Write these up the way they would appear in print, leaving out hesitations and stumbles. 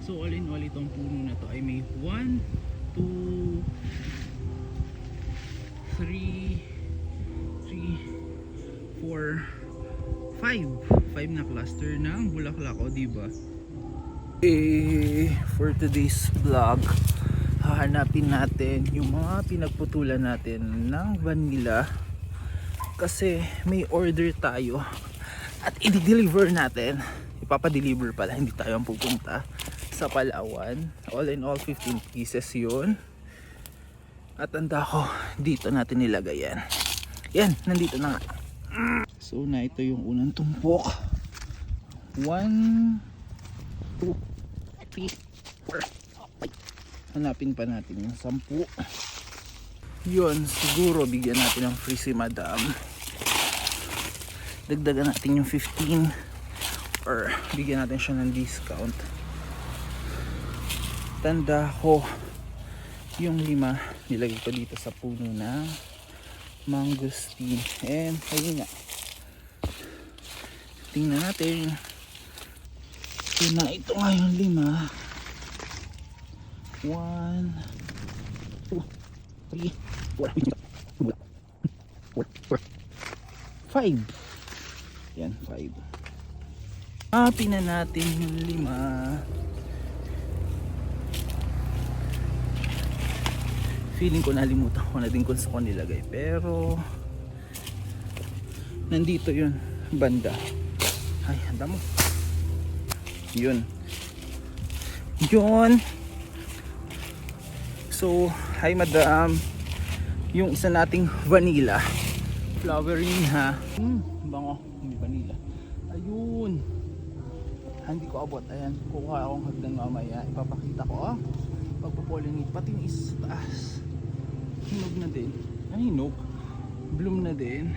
So all in all, itong puno na to ay may 1, 2, 3, 4, 5 na cluster ng bulaklak, o diba? For today's vlog, hahanapin natin yung mga pinagputulan natin ng vanilla kasi may order tayo at i-deliver natin. Ipapadeliver pala, hindi tayo ang pupunta sa Palawan. All in all 15 pieces yun. At tanda ko, dito natin nilagay yan. Yan, nandito na nga. So na ito yung unang tumpok. 1, 2, 3, 4, 5. Hanapin pa natin yung 10. Yun, siguro bigyan natin ng free si madam. Dagdagan natin yung 15 or bigyan natin siya ng discount. Tanda ko yung 5 nilagay ko dito sa puno ng mangosteen. And ayun nga, tingnan natin. So na ito nga yung 5. 1, 2, 3, 4, 5. Yan, 5. Hanapin na natin yung 5. Feeling ko nalimutan ko na din kung saan ko nilagay, pero nandito yun, banda. Ay, handa mo. Yun. So, hi madam. Yung isa nating vanilla flowering ha. Bango, hindi vanilla. Ayun. Hindi ko abot. Ayan, kukuha akong hagdan mamaya. Ipapakita ko pagpo-pollinate. Pati yung isa sa taas. Hinog na din. Ay, hinog. Bloom na din.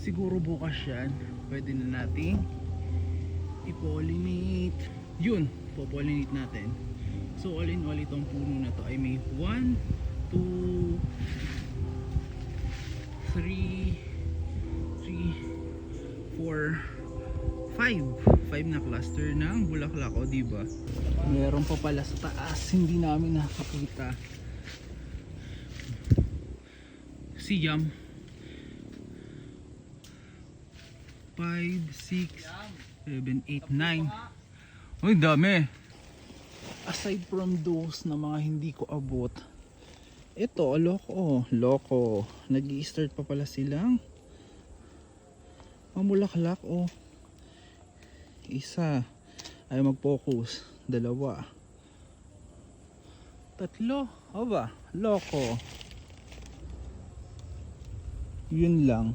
Siguro bukas yan. Pwede na nating i-pollinate. Yun, po-pollinate natin. So all in all, itong puno na to ay may 1, 2, 3, 4, 5 na cluster ng bulaklak, o diba? Meron pa pala sa taas, hindi namin nakakita. Siyam 5, 6, 7, 8, 9. Uy, dami. Aside from those na mga hindi ko abot, ito, loko. Nag-i-start pa pala silang mamulaklak. Isa ay mag-focus, 2, 3, aba, loko. Yun lang.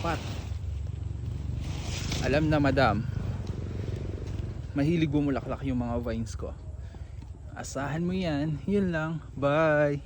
4. Alam na madam, mahilig bumulaklak yung mga vines ko. Asahan mo yan. Yun lang. Bye.